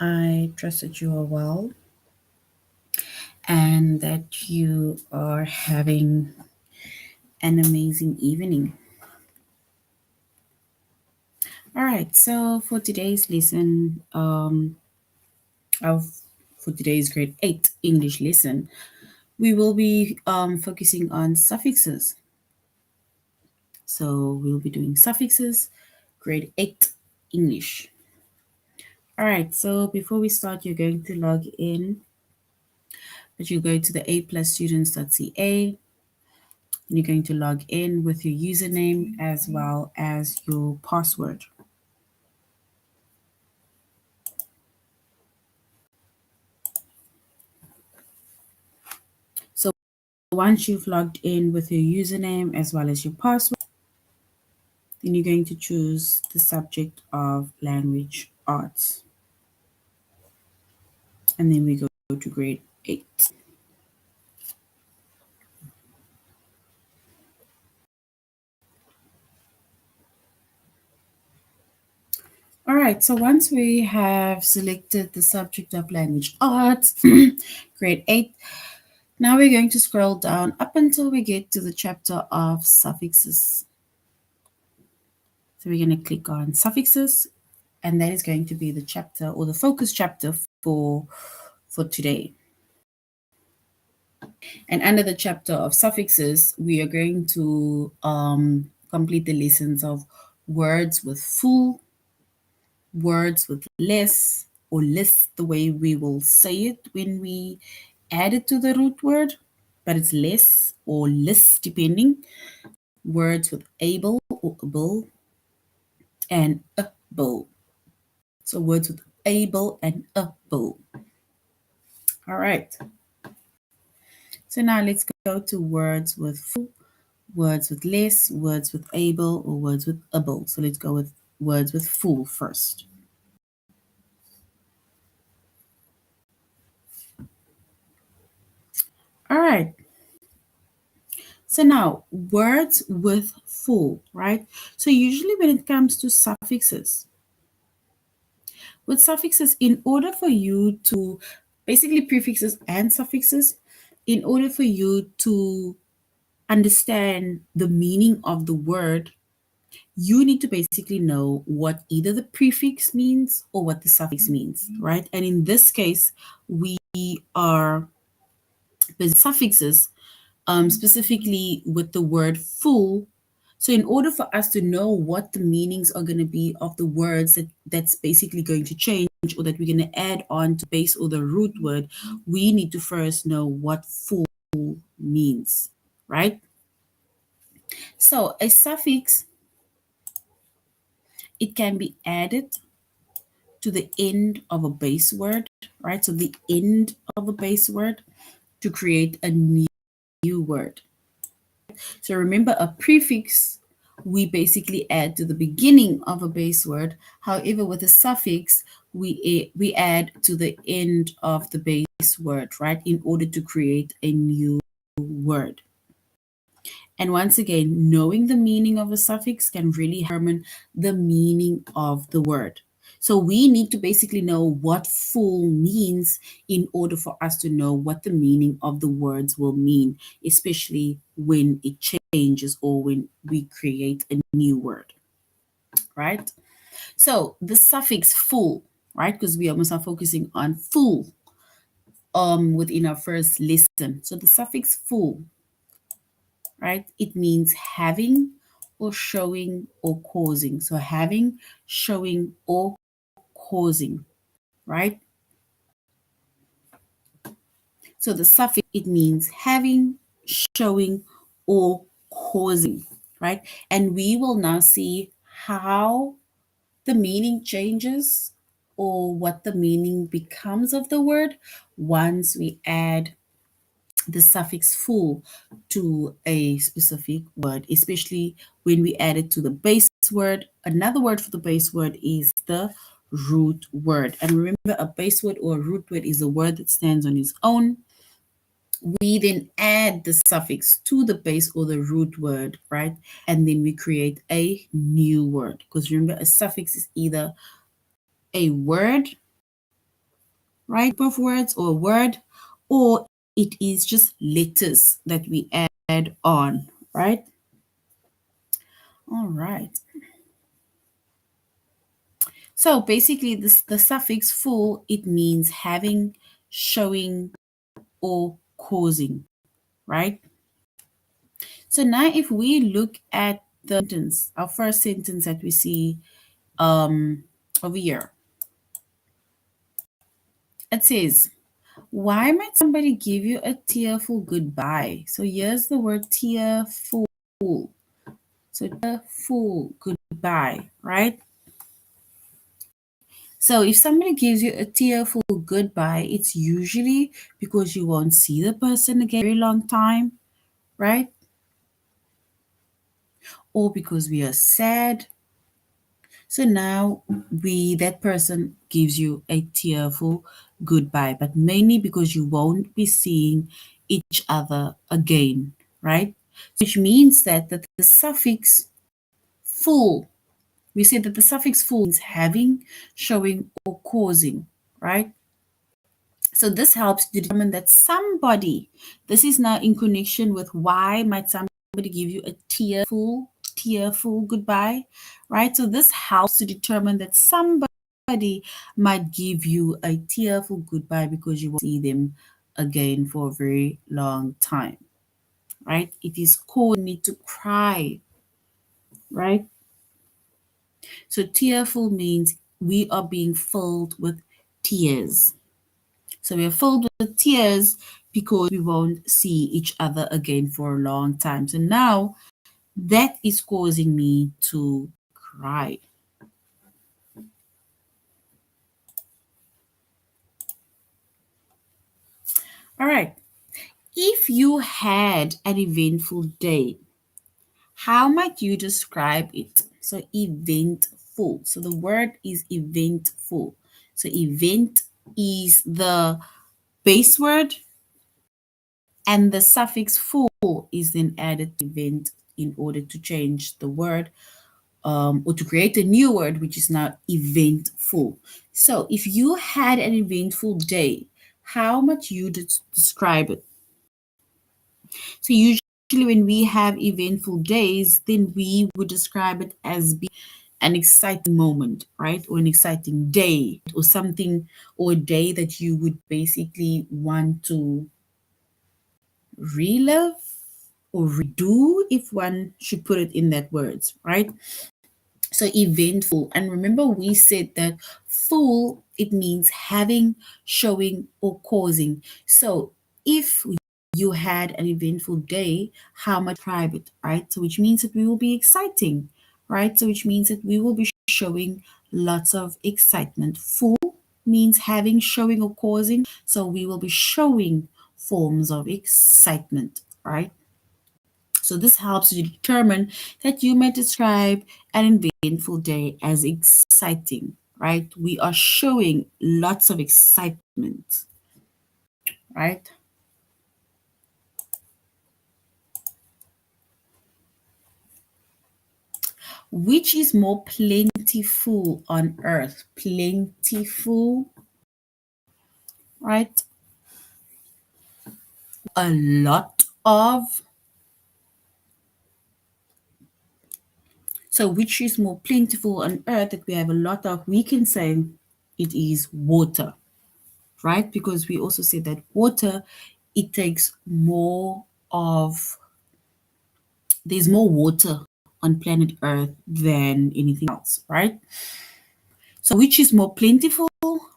I trust that you are well and that you are having an amazing evening. All right, so for today's lesson, of for today's grade 8 English lesson, we will be focusing on suffixes. So we'll be doing suffixes, grade 8 English. All right, so before we start, you're going to log in, but you go to the aplusstudents.ca. You're going to log in with your username as well as your password. So once you've logged in with your username as well as your password, then you're going to choose the subject of language arts. And then we go to grade 8. All right, so once we have selected the subject of language arts, grade 8, now we're going to scroll down up until we get to the chapter of suffixes. So we're going to click on suffixes, and that is going to be the chapter or the focus chapter for today. And under the chapter of suffixes, we are going to complete the lessons of words with full, words with less, or less the way we will say it when we add it to the root word, but it's less or less depending. Words with able or able and able. So words with able and able. All right. So now let's go to words with full, words with less, words with able, or words with able. So let's go with words with full first. All right. So now words with full, right? So usually when it comes to suffixes, with suffixes, in order for you to, basically prefixes and suffixes, in order for you to understand the meaning of the word, you need to basically know what either the prefix means or what the suffix means, right? And in this case, we are with suffixes, specifically with the word full. So in order for us to know what the meanings are going to be of the words that's basically going to change or that we're going to add on to base or the root word, we need to first know what full means, right? So a suffix, it can be added to the end of a base word, right? So the end of a base word to create a new word. So remember, a prefix we basically add to the beginning of a base word. However, with a suffix, we add to the end of the base word, right, in order to create a new word. And once again, knowing the meaning of a suffix can really determine the meaning of the word. So we need to basically know what full means in order for us to know what the meaning of the words will mean, especially when it changes or when we create a new word, right? So the suffix full, right? Because we almost are focusing on full within our first lesson. So the suffix full, right? It means having or showing or causing. So having, showing, or causing, right? So the suffix, it means having, showing, or causing, right? And we will now see how the meaning changes or what the meaning becomes of the word once we add the suffix full to a specific word, especially when we add it to the base word. Another word for the base word is the root word. And remember, a base word or a root word is a word that stands on its own. We then add the suffix to the base or the root word, right? And then we create a new word. Because remember, a suffix is either a word right? Of words or a word, or it is just letters that we add on, right? All right. So basically, the suffix full, it means having, showing, or causing, right? So now if we look at the sentence, our first sentence that we see over here, it says, why might somebody give you a tearful goodbye? So here's the word tearful. So tearful goodbye, right? So if somebody gives you a tearful goodbye, it's usually because you won't see the person again for a very long time, right? Or because we are sad. So now that person gives you a tearful goodbye, but mainly because you won't be seeing each other again, right? Which means that the suffix full, we say that the suffix full means having, showing, or causing, right? So this helps determine that somebody, this is now in connection with why might somebody give you a tearful goodbye, right? So this helps to determine that somebody might give you a tearful goodbye because you won't see them again for a very long time, right? It is causing me to cry, right? So tearful means we are being filled with tears. So we are filled with tears because we won't see each other again for a long time. So now that is causing me to cry. All right. If you had an eventful day, how might you describe it? So eventful. So the word is eventful. So event is the base word, and the suffix full is then added to event in order to change the word or to create a new word, which is now eventful. So if you had an eventful day, how much you describe it? So usually when we have eventful days, then we would describe it as being an exciting moment, right? Or an exciting day or something, or a day that you would basically want to relive or redo, if one should put it in that words, right? So eventful. And remember, we said that full, it means having, showing, or causing. So if you had an eventful day, how much private, right? So which means that we will be exciting, right? So which means that we will be showing lots of excitement. Full means having, showing, or causing. So we will be showing forms of excitement, right? So this helps you determine that you may describe an eventful day as exciting, right? We are showing lots of excitement, right? Which is more plentiful on earth? Plentiful, right? A lot of. So which is more plentiful on earth that we have a lot of? We can say it is water, right? Because we also say that water, it takes more of, there's more water on planet Earth than anything else, right? So which is more plentiful,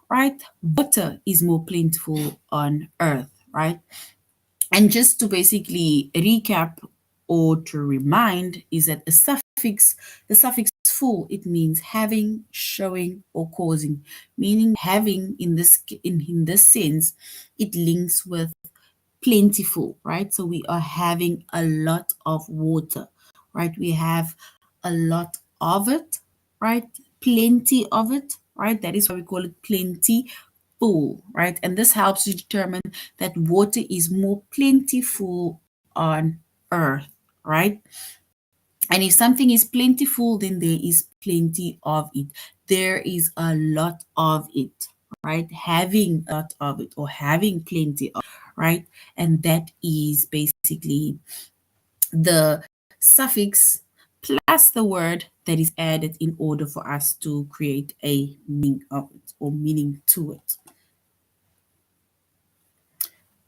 right? Water is more plentiful on Earth, right? And just to basically recap or to remind is that the suffix full, it means having, showing, or causing. Meaning having in this sense, it links with plentiful, right? So we are having a lot of water, right? We have a lot of it, right? Plenty of it, right? That is why we call it plentiful, right? And this helps you determine that water is more plentiful on earth, right? And if something is plentiful, then there is plenty of it. There is a lot of it, right? Having a lot of it or having plenty of, right? And that is basically the suffix plus the word that is added in order for us to create a meaning of it or meaning to it.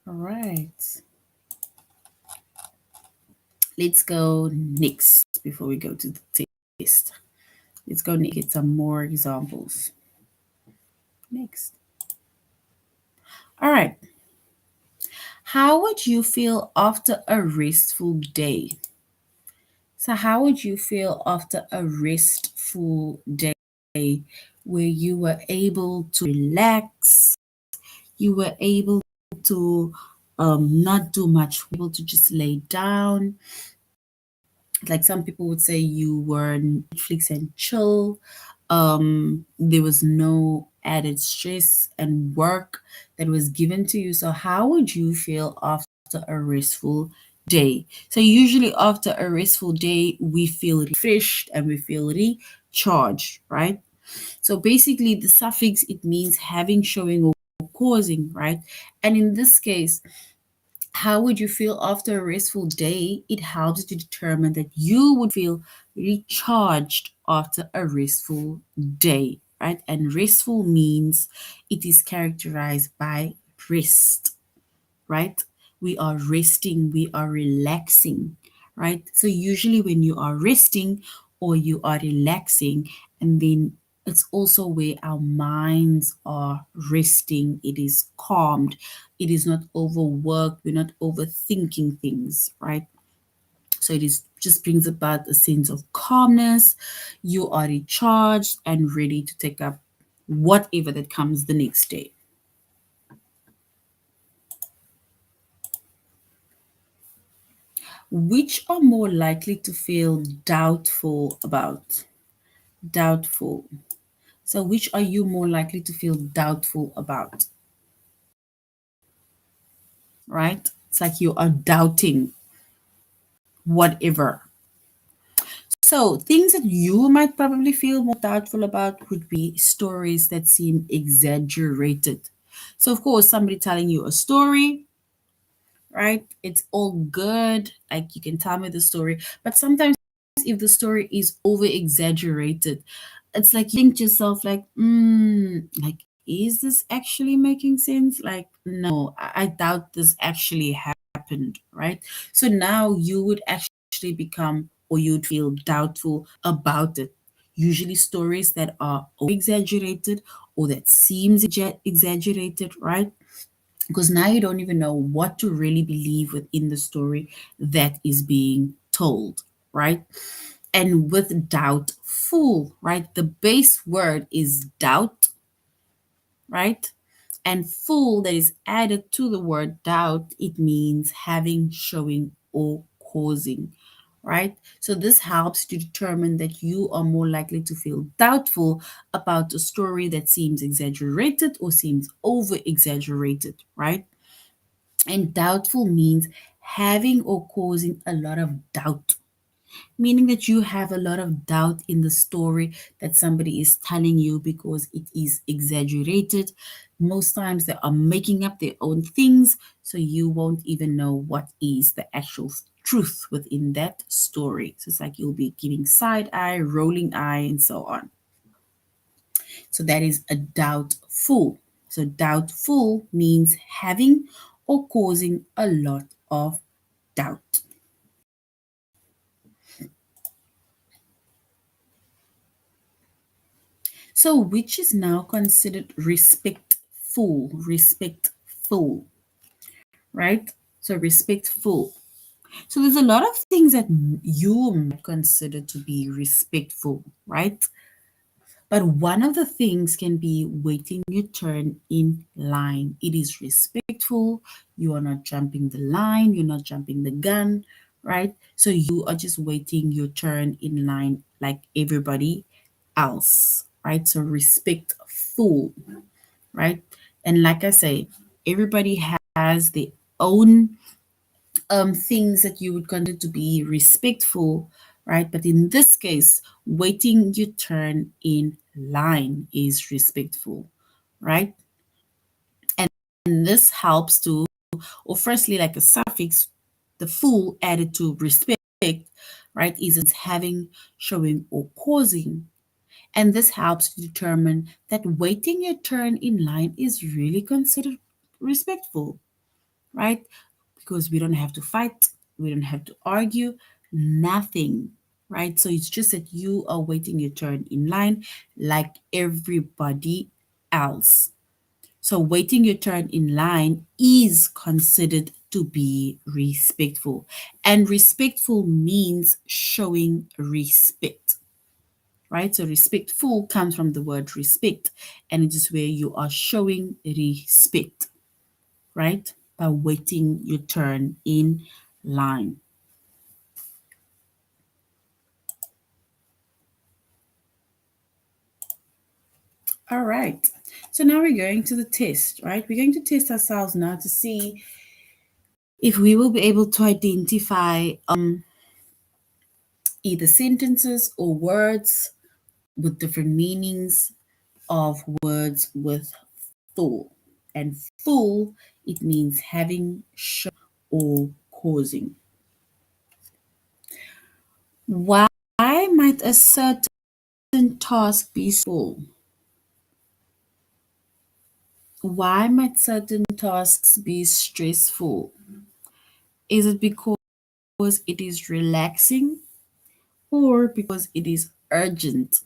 All right. Let's go next before we go to the test. Let's go and get some more examples. Next. All right. How would you feel after a restful day? So, how would you feel after a restful day where you were able to relax, you were able to not do much, able to just lay down? Like some people would say you were Netflix and chill. There was no added stress and work that was given to you. So, how would you feel after a restful day? So, usually after a restful day, we feel refreshed and we feel recharged, right? So, basically, the suffix it means having, showing, or causing, right? And in this case, how would you feel after a restful day? It helps to determine that you would feel recharged after a restful day, right? And restful means it is characterized by rest, right? We are resting, we are relaxing, right? So, usually, when you are resting or you are relaxing, and then it's also where our minds are resting, it is calmed, it is not overworked, we're not overthinking things, right? So, it is just brings about a sense of calmness. You are recharged and ready to take up whatever that comes the next day. Which are more likely to feel doubtful about? Doubtful. So, which are you more likely to feel doubtful about? Right? It's like you are doubting whatever. So, things that you might probably feel more doubtful about would be stories that seem exaggerated. So, of course, somebody telling you a story, right? It's all good. Like you can tell me the story. But sometimes if the story is over exaggerated, it's like you think to yourself, like, like, is this actually making sense? Like, no, I doubt this actually happened, right? So now you would actually become or you'd feel doubtful about it. Usually stories that are over exaggerated or that seems exaggerated, right? Because now you don't even know what to really believe within the story that is being told, right? And with doubtful, right? The base word is doubt, right? And full that is added to the word doubt, it means having, showing, or causing, right? So this helps to determine that you are more likely to feel doubtful about a story that seems exaggerated or seems over exaggerated, right? And doubtful means having or causing a lot of doubt, meaning that you have a lot of doubt in the story that somebody is telling you because it is exaggerated. Most times they are making up their own things, so you won't even know what is the actual truth within that story. So it's like you'll be giving side eye, rolling eye, and so on. So that is a doubtful. So doubtful means having or causing a lot of doubt. So which is now considered respectful, respectful, right? So respectful. So there's a lot of things that you might consider to be respectful, right? But one of the things can be waiting your turn in line. It is respectful. You are not jumping the line. You're not jumping the gun, right? So you are just waiting your turn in line like everybody else, right? So respectful, right? And like I say, everybody has their own things that you would consider to be respectful, right? But in this case, waiting your turn in line is respectful, right? this helps to, or firstly, like a suffix, the full added to respect, right, is it's having, showing, or causing. And this helps to determine that waiting your turn in line is really considered respectful, right? Because we don't have to fight, we don't have to argue, nothing, right? So it's just that you are waiting your turn in line like everybody else. So waiting your turn in line is considered to be respectful. And respectful means showing respect, right? So respectful comes from the word respect, and it is where you are showing respect, right? By waiting your turn in line. All right. So now we're going to the test, right? We're going to test ourselves now to see if we will be able to identify either sentences or words with different meanings of words with full. And full, it means having, show, or causing. Why might a certain task be full? Why might certain tasks be stressful? Is it because it is relaxing or because it is urgent?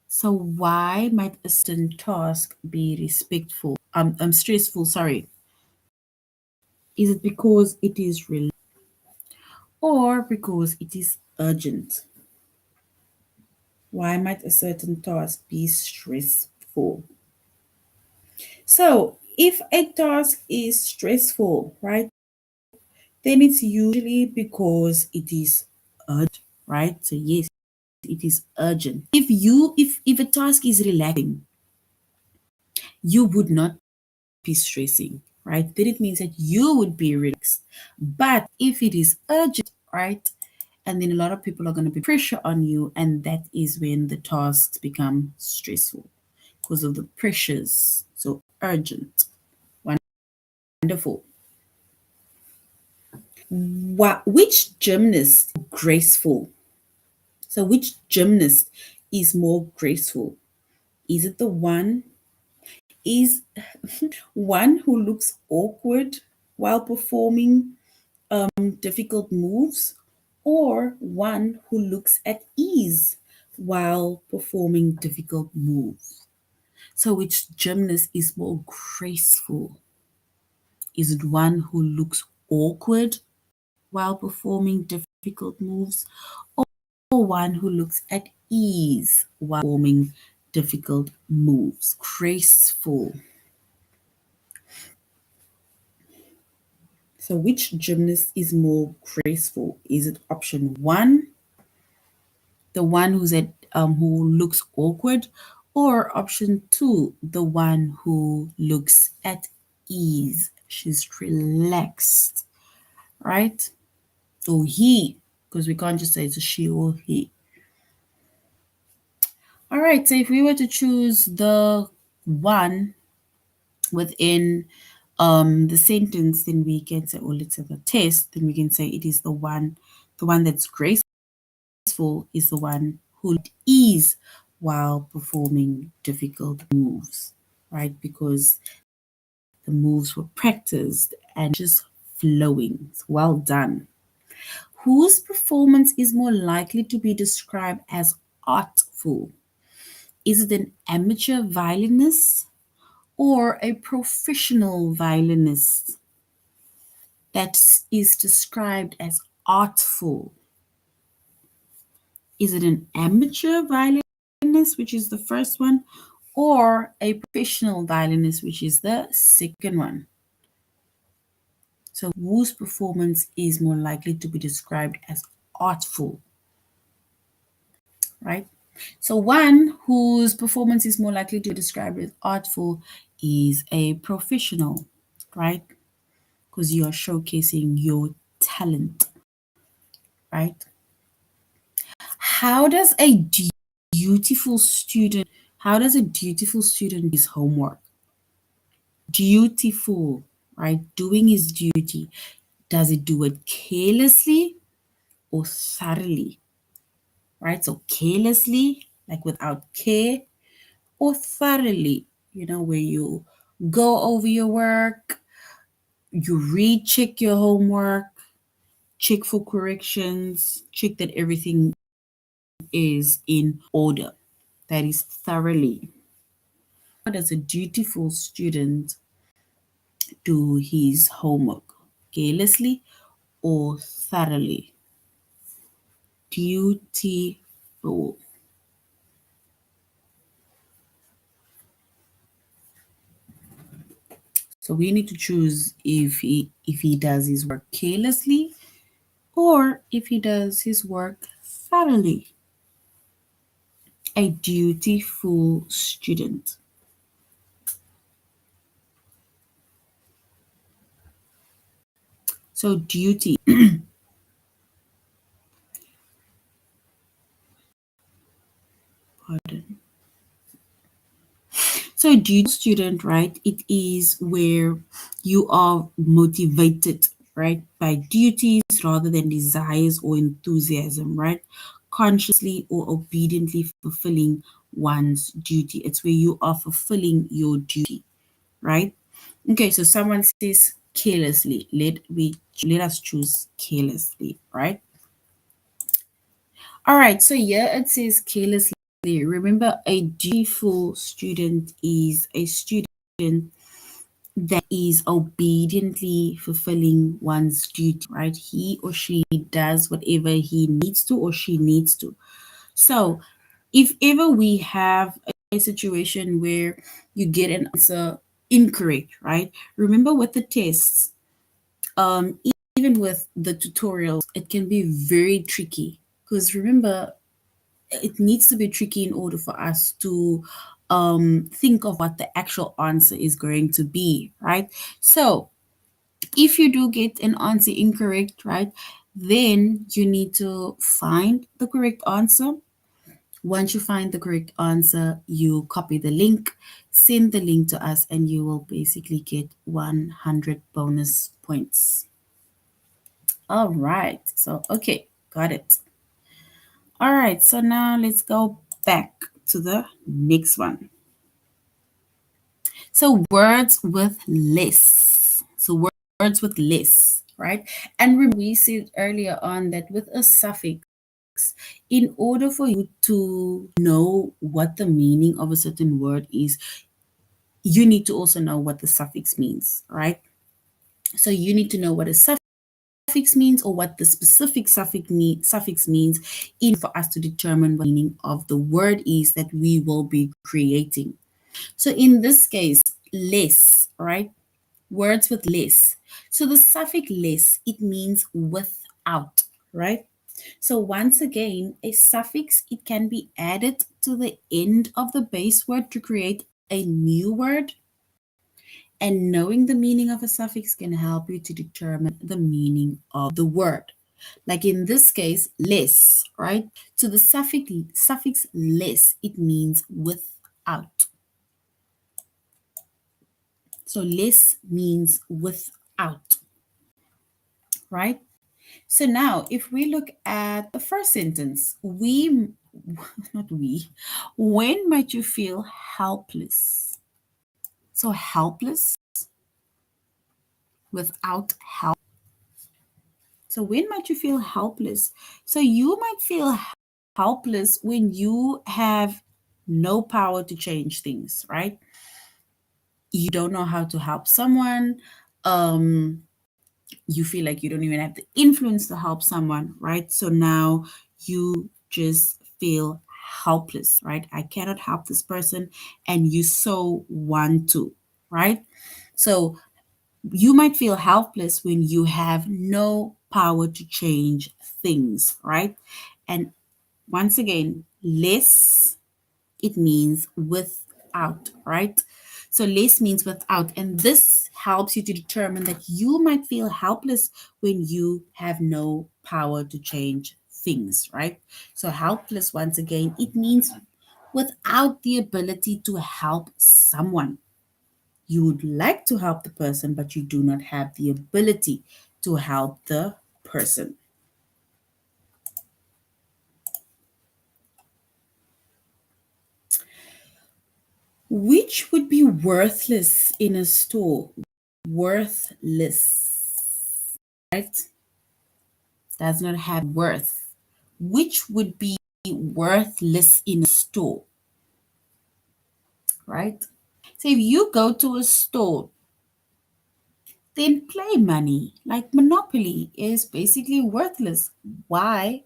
So why might a certain task be respectful? Stressful, sorry. Is it because it is relaxing or because it is urgent? Why might a certain task be stressful? So if a task is stressful, right, then it's usually because it is urgent, right? So yes, it is urgent. If a task is relaxing, you would not be stressing, right? Then it means that you would be relaxed. But if it is urgent, right, and then a lot of people are going to be pressure on you, and that is when the tasks become stressful because of the pressures. So urgent. Wonderful. Which gymnast graceful? So which gymnast is more graceful? Is it the is one who looks awkward while performing difficult moves, or one who looks at ease while performing difficult moves? So which gymnast is more graceful? Is it one who looks awkward while performing difficult moves, or one who looks at ease while performing difficult moves? Graceful. So, which gymnast is more graceful? Is it option one, the one who looks awkward, or option two, the one who looks at ease? She's relaxed, right? Or he, because we can't just say it's a she or he. All right, so if we were to choose the one within the sentence, then we can say, or let's say the test, then we can say it is the one that's graceful is the one who ease while performing difficult moves, right? Because the moves were practiced and just flowing. So well done. Whose performance is more likely to be described as artful? Is it an amateur violinist or a professional violinist that is described as artful? Is it an amateur violinist, which is the first one, or a professional violinist, which is the second one? So, whose performance is more likely to be described as artful, right? So, one whose performance is more likely to be described as artful is a professional, right? Because you are showcasing your talent, right? How does a dutiful student, how does a dutiful student do his homework? dutiful, right? Doing his duty. Does he do it carelessly or thoroughly, right? So carelessly, like without care, or thoroughly, where you go over your work, you recheck your homework, check for corrections, check that everything is in order. That is thoroughly. How does a dutiful student do his homework? Carelessly or thoroughly? Dutiful. So we need to choose if he does his work carelessly or if he does his work thoroughly. A dutiful student. So duty. Pardon. So duty student, right? It is where you are motivated, right, by duties rather than desires or enthusiasm, right? Consciously or obediently fulfilling one's duty. It's where you are fulfilling your duty, right? Okay, so someone says carelessly. Let us choose carelessly, right? All right, so here it says carelessly. Remember, a dutiful student is a student that is obediently fulfilling one's duty, right? He or she does whatever he needs to or she needs to. So, if ever we have a situation where you get an answer incorrect, right? Remember with the tests, even with the tutorials, it can be very tricky because remember, it needs to be tricky in order for us to think of what the actual answer is going to be, right? So, if you do get an answer incorrect, right, then you need to find the correct answer. Once you find the correct answer, you copy the link, send the link to us, and you will basically get 100 bonus points. All right. So, okay, got it. All right. So now let's go back to the next one. So, words with less. So, words with less, right? And remember, we said earlier on that with a suffix, in order for you to know what the meaning of a certain word is, you need to also know what the suffix means, right? So you need to know what a suffix means or what the specific suffix means in for us to determine what the meaning of the word is that we will be creating. So in this case, less, right? Words with less. So the suffix less, it means without, right? So once again, a suffix, it can be added to the end of the base word to create a new word. And knowing the meaning of a suffix can help you to determine the meaning of the word. Like in this case, less, right? So the suffix less, it means without. So less means without, right? So now, if we look at the first sentence, not we, when might you feel helpless? So helpless without help. So when might you feel helpless? So you might feel helpless when you have no power to change things, right? You don't know how to help someone. Um, you feel like you don't even have the influence to help someone, right? So now you just feel helpless, right? I cannot help this person, and you so want to, right? So you might feel helpless when you have no power to change things, right? And once again, less, it means without, right? So less means without. And this helps you to determine that you might feel helpless when you have no power to change things, right? So helpless, once again, it means without the ability to help someone. You would like to help the person, but you do not have the ability to help the person. Which would be worthless in a store? Worthless, right? Does not have worth. Which would be worthless in a store, right? So if you go to a store, then play money, like Monopoly, is basically worthless. Why?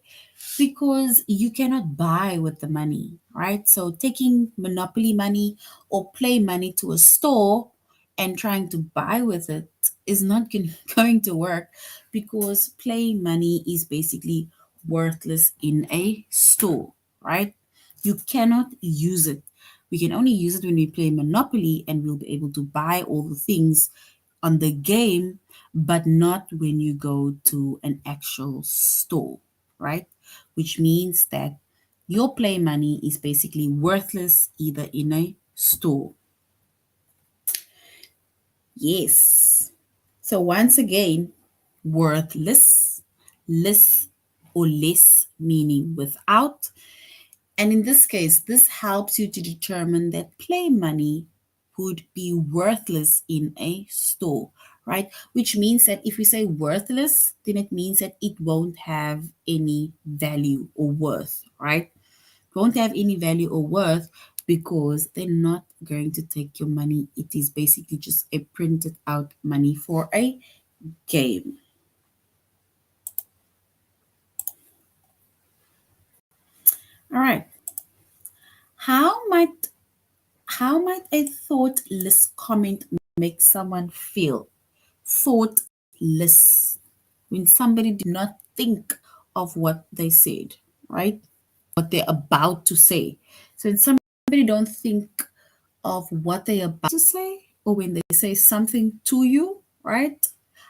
Because you cannot buy with the money, right? So taking Monopoly money or play money to a store and trying to buy with it is not going to work, because play money is basically worthless in a store, right? You cannot use it. We can only use it when we play Monopoly, and we'll be able to buy all the things on the game, but not when you go to an actual store, right? Which means that your play money is basically worthless either in a store. Yes. So once again, worthless, less or less meaning without. And in this case, this helps you to determine that play money would be worthless in a store, right? Which means that if we say worthless, then it means that it won't have any value or worth, right? Won't have any value or worth, because they're not going to take your money. It is basically just a printed out money for a game. All right. How might how might a thoughtless comment make someone feel? Thoughtless. When somebody did not think of what they said, right? What they're about to say. So when somebody don't think of what they're about to say, or when they say something to you, right?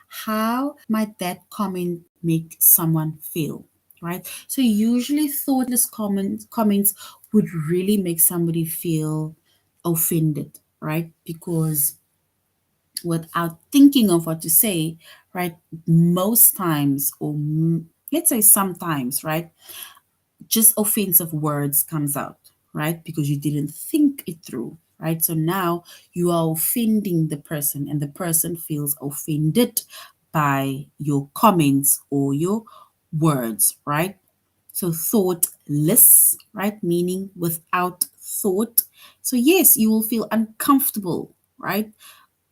How might that comment make someone feel, right? So usually thoughtless comments would really make somebody feel offended, right? Because without thinking of what to say, right? Most times, or let's say sometimes, right? Just offensive words comes out, right? Because you didn't think it through, right? So now you are offending the person, and the person feels offended by your comments or your words, right? So thoughtless, right? Meaning without thought. So yes, you will feel uncomfortable, right?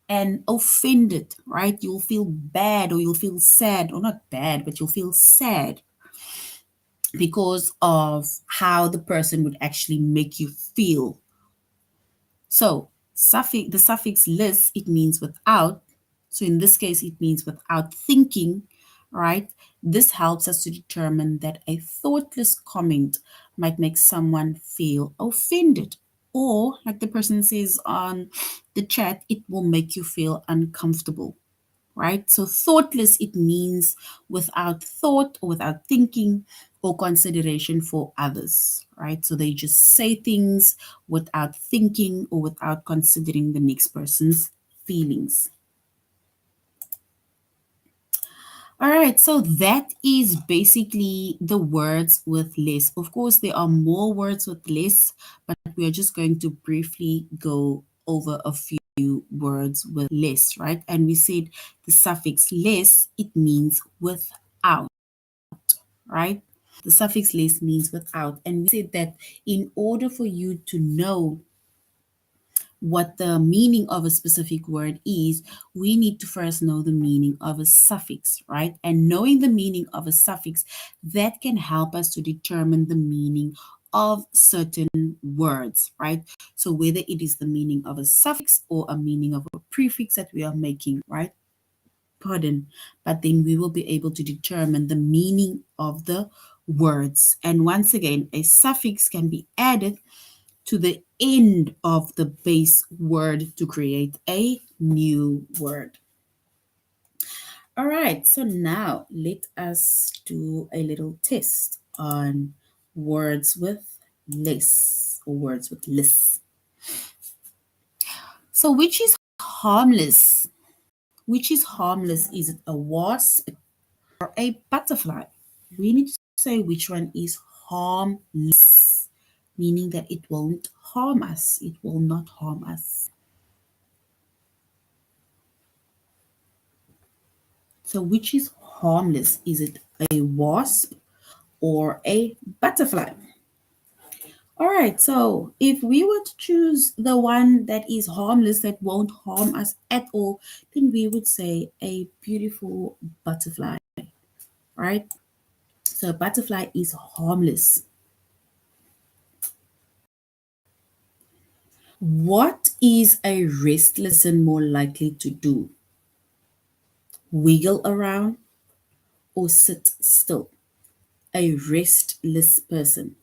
And offended, right? You'll feel bad, or you'll feel sad, or not bad, but you'll feel sad because of how the person would actually make you feel. So the suffix less, it means without. So in this case, it means without thinking, right? This helps us to determine that a thoughtless comment might make someone feel offended. Or, like the person says on the chat, it will make you feel uncomfortable, right? So thoughtless, it means without thought or without thinking or consideration for others, right? So they just say things without thinking or without considering the next person's feelings. All right, so that is basically the words with less. Of course, there are more words with less, but we are just going to briefly go over a few words with less, right? And we said the suffix less, it means without, right? The suffix less means without. And we said that in order for you to know what the meaning of a specific word is, we need to first know the meaning of a suffix, right? And knowing the meaning of a suffix, that can help us to determine the meaning of certain words, right? So whether it is the meaning of a suffix or a meaning of a prefix that we are making, right? Pardon, but then we will be able to determine the meaning of the words. And once again, a suffix can be added to the end of the base word to create a new word. All right, so now let us do a little test on words with less or words with less. So which is harmless? Which is harmless? Is it a wasp or a butterfly? We need to say which one is harmless, meaning that it won't harm us. It will not harm us. So, which is harmless? Is it a wasp or a butterfly? All right, so if we were to choose the one that is harmless, that won't harm us at all, then we would say a beautiful butterfly, right? So a butterfly is harmless. What is a restless person more likely to do? Wiggle around or sit still? A restless person.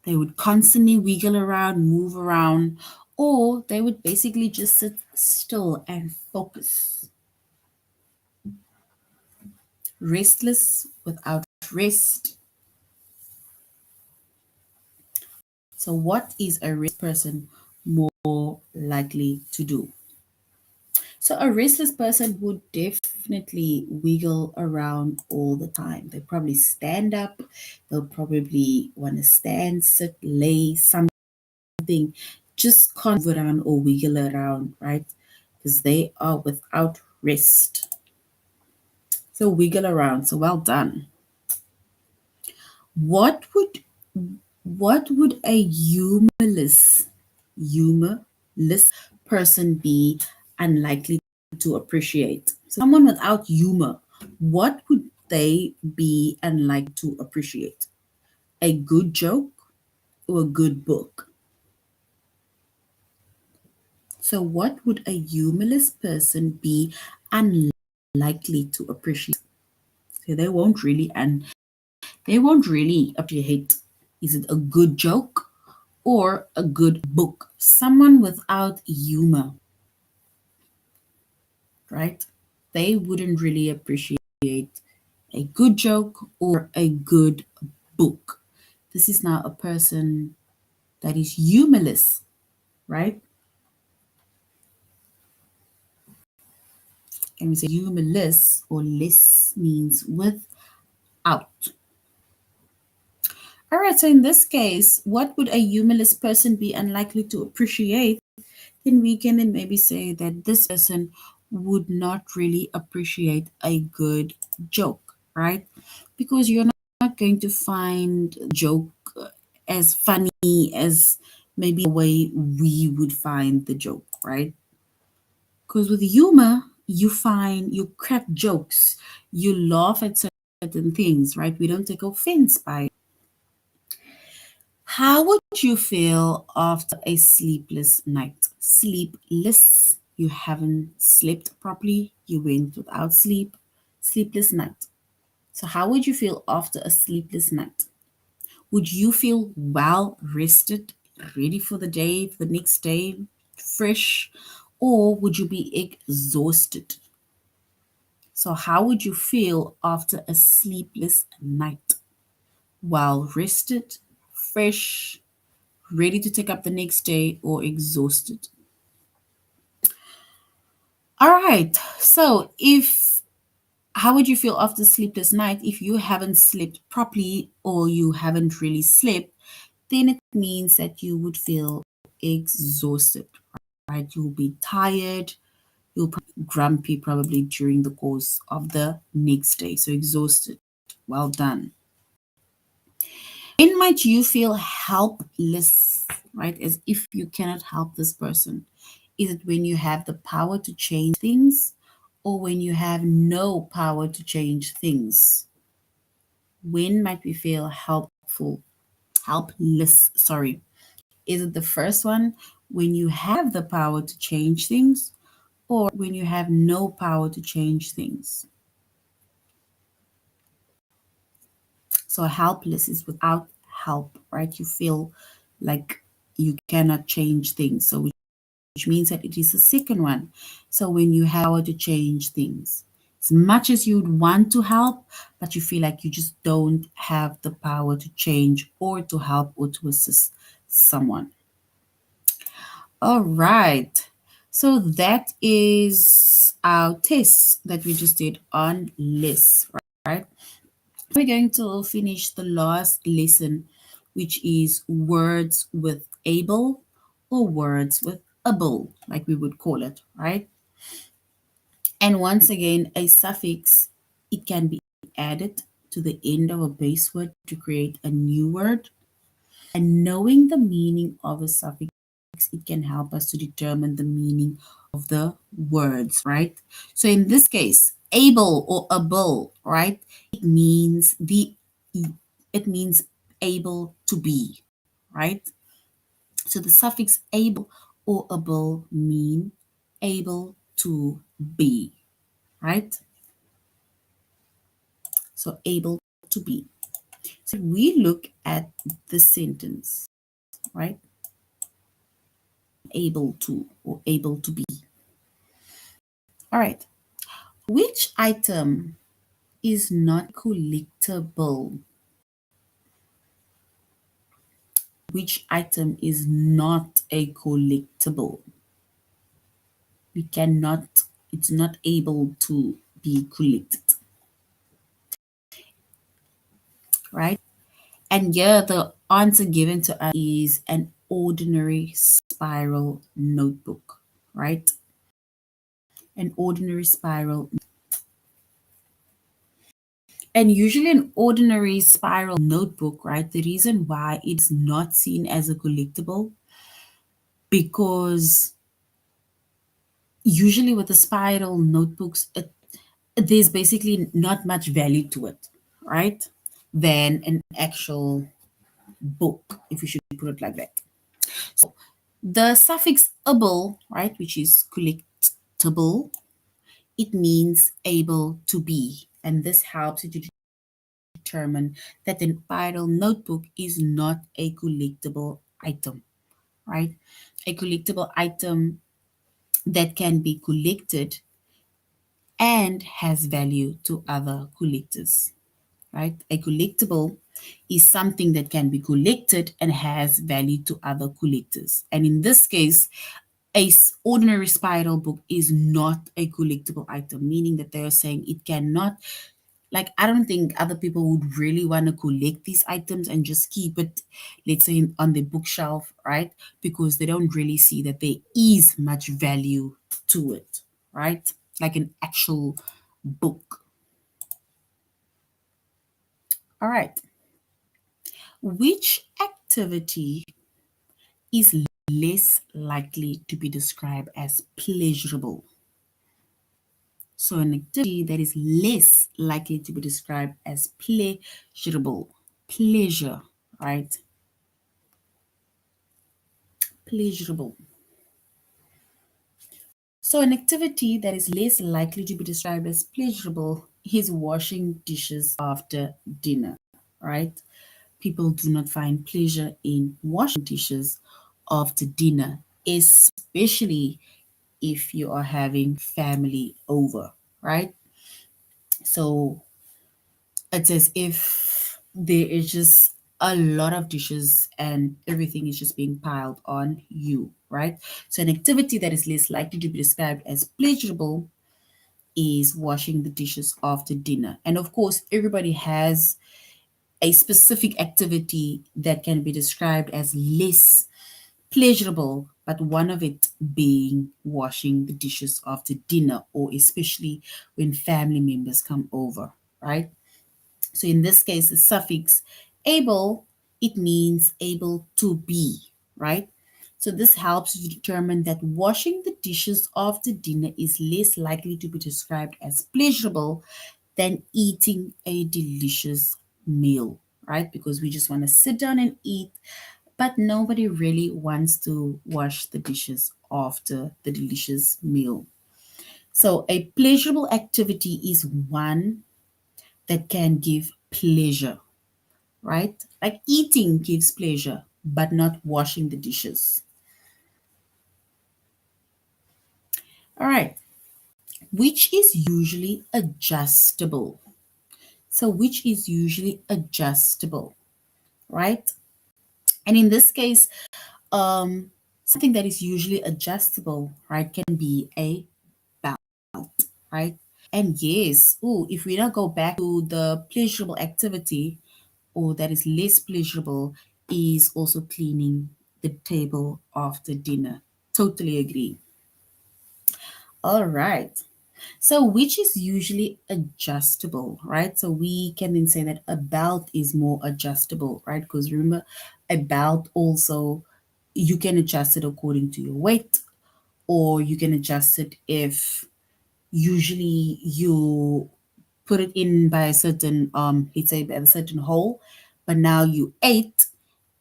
They would constantly wiggle around, move around, or they would basically just sit still and focus. Restless without rest. So, what is a restless person more likely to do? So, a restless person would definitely wiggle around all the time. They probably stand up, they'll probably want to stand, sit, lay, something, just can't move around or wiggle around, right? Because they are without rest. So, wiggle around. So, well done. What would What would a humorless person be unlikely to appreciate? So someone without humor, what would they be unlikely to appreciate? A good joke or a good book? So what would a humorless person be unlikely to appreciate? So they won't really appreciate. Is it a good joke or a good book? Someone without humor, right? They wouldn't really appreciate a good joke or a good book. This is now a person that is humorless, right? And we say humorless or less means without. All right, so in this case, what would a humorless person be unlikely to appreciate? Then we can then maybe say that this person would not really appreciate a good joke, right? Because you're not going to find a joke as funny as maybe the way we would find the joke, right? Because with humor, you crack jokes, you laugh at certain things, right? We don't take offense by it. How would you feel after a sleepless night? Sleepless, you haven't slept properly, you went without sleep, sleepless night. So, how would you feel after a sleepless night? Would you feel well rested, ready for the day, for the next day, fresh, or would you be exhausted? So, how would you feel after a sleepless night? Well rested, fresh, ready to take up the next day, or exhausted? All right. So, if how would you feel after a sleepless night if you haven't slept properly or you haven't really slept? Then it means that you would feel exhausted, right? You'll be tired, you'll be grumpy probably during the course of the next day. So, exhausted. Well done. When might you feel helpless, right? As if you cannot help this person. Is it when you have the power to change things or when you have no power to change things? When might we feel helpless, sorry. Is it the first one when you have the power to change things or when you have no power to change things? So helpless is without help, right? You feel like you cannot change things. So which means that it is the second one. So when you have power to change things, as much as you'd want to help, but you feel like you just don't have the power to change or to help or to assist. someone. All right. So that is our test that we just did on lists, right? We're going to finish the last lesson, which is words with able or words with able, like we would call it, right? And once again, a suffix, it can be added to the end of a base word to create a new word. And knowing the meaning of a suffix, it can help us to determine the meaning of the words, right? So in this case, able or able, right? It means able to be, right? So the suffix able or able mean able to be, right? So able to be. So we look at the sentence, right? Able to or able to be. All right. Which item is not collectible? Which item is not a collectible? We cannot, it's not able to be collected, right? And here the answer given to us is an ordinary spiral notebook, right? An ordinary spiral. And usually an ordinary spiral notebook, right? The reason why it's not seen as a collectible, because usually with the spiral notebooks, there's basically not much value to it, right? Than an actual book, if you should put it like that. So the suffix able, right, which is collectible, it means able to be. And this helps you to determine that the spiral notebook is not a collectible item, right? A collectible item that can be collected and has value to other collectors, right? A collectible is something that can be collected and has value to other collectors. And in this case, ordinary spiral book is not a collectible item, meaning that they are saying it cannot, like, I don't think other people would really want to collect these items and just keep it, let's say, on the bookshelf, right? Because they don't really see that there is much value to it, right? Like an actual book. All right. Which activity is less likely to be described as pleasurable? So, an activity that is less likely to be described as pleasurable. Pleasure, right? Pleasurable. So, an activity that is less likely to be described as pleasurable is washing dishes after dinner, right? People do not find pleasure in washing dishes after dinner, especially if you are having family over, right? So it's as if there is just a lot of dishes and everything is just being piled on you, right? So an activity that is less likely to be described as pleasurable is washing the dishes after dinner. And of course, everybody has a specific activity that can be described as less pleasurable, but one of it being washing the dishes after dinner, or especially when family members come over, right? So in this case, the suffix able, it means able to be, right? So this helps you determine that washing the dishes after dinner is less likely to be described as pleasurable than eating a delicious meal, right? Because we just want to sit down and eat, but nobody really wants to wash the dishes after the delicious meal. So a pleasurable activity is one that can give pleasure, right? Like eating gives pleasure, but not washing the dishes. All right. Which is usually adjustable? So, which is usually adjustable, right? And in this case, something that is usually adjustable, right, can be a belt, right? And yes, if we now go back to the pleasurable activity, or that is less pleasurable, is also cleaning the table after dinner. Totally agree. All right. So, which is usually adjustable, right? So, we can then say that a belt is more adjustable, right? Because remember, a belt also, you can adjust it according to your weight, or you can adjust it if usually you put it in by a certain, let's say by a certain hole, but now you ate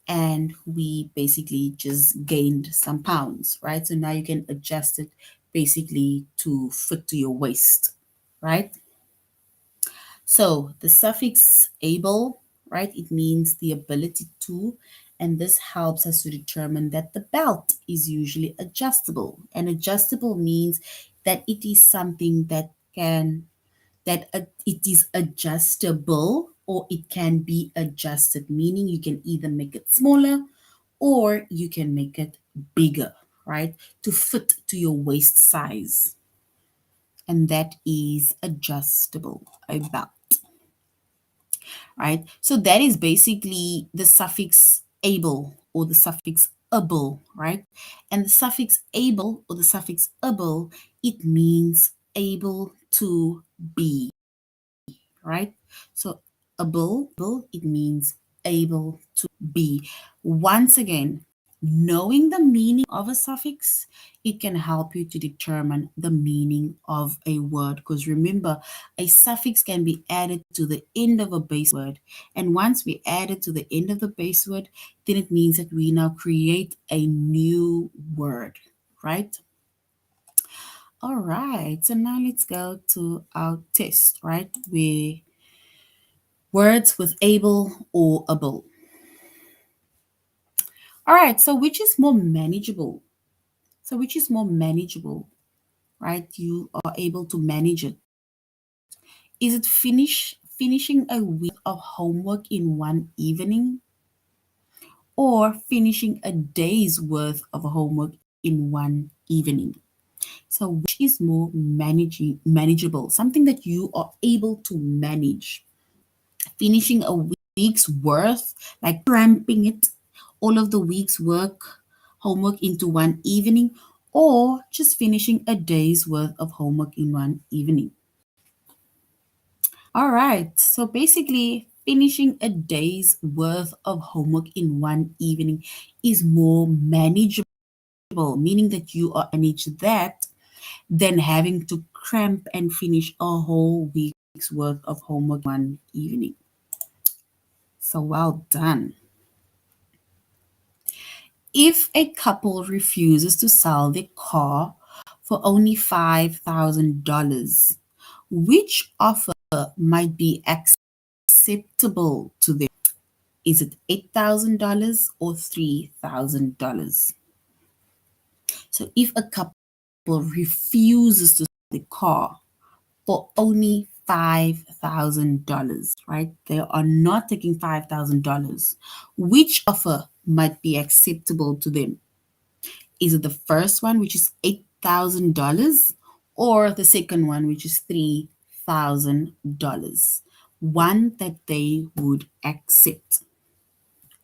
and we basically just gained some pounds, right? So now you can adjust it basically to fit to your waist, right? So the suffix able, right, it means the ability to, and this helps us to determine that the belt is usually adjustable. And adjustable means that it is something that can it is adjustable or it can be adjusted, meaning you can either make it smaller or you can make it bigger, right, to fit to your waist size. And that is adjustable, a belt, right? So that is basically the suffix able or the suffix able, right? And the suffix able or the suffix able, it means able to be, right? So able, it means able to be. Once again, knowing the meaning of a suffix, it can help you to determine the meaning of a word. Because remember, a suffix can be added to the end of a base word. And once we add it to the end of the base word, then it means that we now create a new word, right? All right, so now let's go to our test, right? Words with able or able. All right, so which is more manageable? So which is more manageable, right? You are able to manage it. Is it finishing a week of homework in one evening, or finishing a day's worth of homework in one evening? So which is more manageable? Something that you are able to manage. Finishing a week's worth, like cramping it, all of the week's homework into one evening, or just finishing a day's worth of homework in one evening. All right, so basically, finishing a day's worth of homework in one evening is more manageable, meaning that you are manage that than having to cramp and finish a whole week's worth of homework one evening. So well done. If a couple refuses to sell their car for only $5,000, which offer might be acceptable to them? Is it $8,000 or $3,000? So if a couple refuses to sell the car for only $5,000, right? They are not taking $5,000. Which offer might be acceptable to them? Is it the first one, which is $8,000, or the second one, which is $3,000? One that they would accept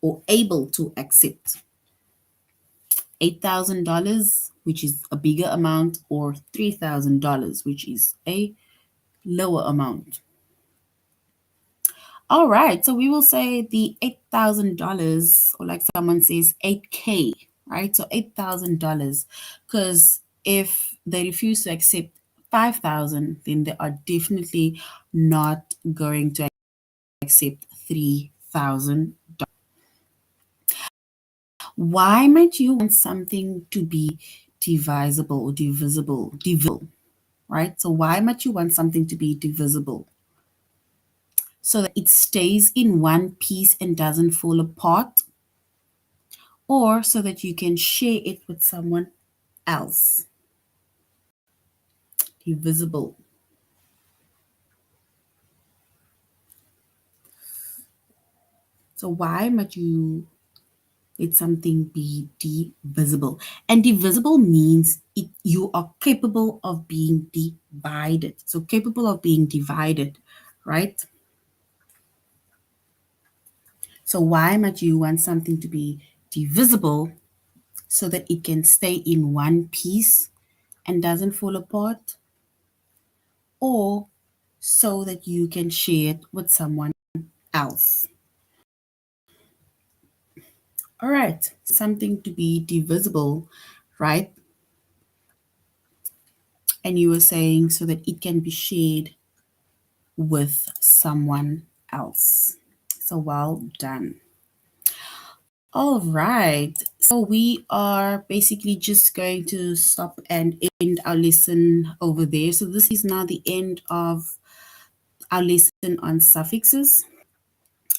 or able to accept. $8,000, which is a bigger amount, or $3,000, which is a lower amount. All right, so we will say the $8,000, or like someone says, 8K, right? So $8,000, because if they refuse to accept 5,000, then they are definitely not going to accept 3,000. Why might you want something to be divisible or divisible, right? So why might you want something to be divisible? So that it stays in one piece and doesn't fall apart, or so that you can share it with someone else. Divisible. So why might you let something be divisible. And divisible means you are capable of being divided. So capable of being divided, right? So why might you want something to be divisible? So that it can stay in one piece and doesn't fall apart, or so that you can share it with someone else. All right, something to be divisible, right? And you were saying so that it can be shared with someone else. So well done. All right. So we are basically just going to stop and end our lesson over there. So this is now the end of our lesson on suffixes.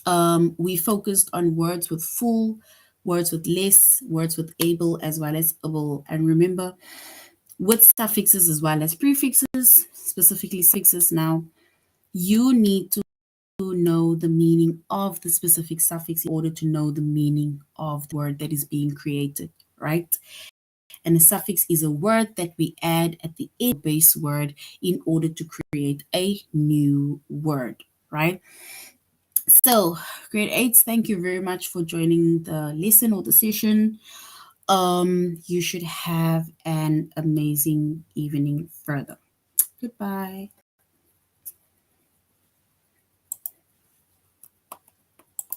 We focused on words with full, words with less, words with able as well as able. And remember, with suffixes as well as prefixes, specifically suffixes now, you need to know the meaning of the specific suffix in order to know the meaning of the word that is being created, right? And a suffix is a word that we add at the end of the base word in order to create a new word, right? So, grade 8s, thank you very much for joining the lesson or the session. You should have an amazing evening further. Goodbye.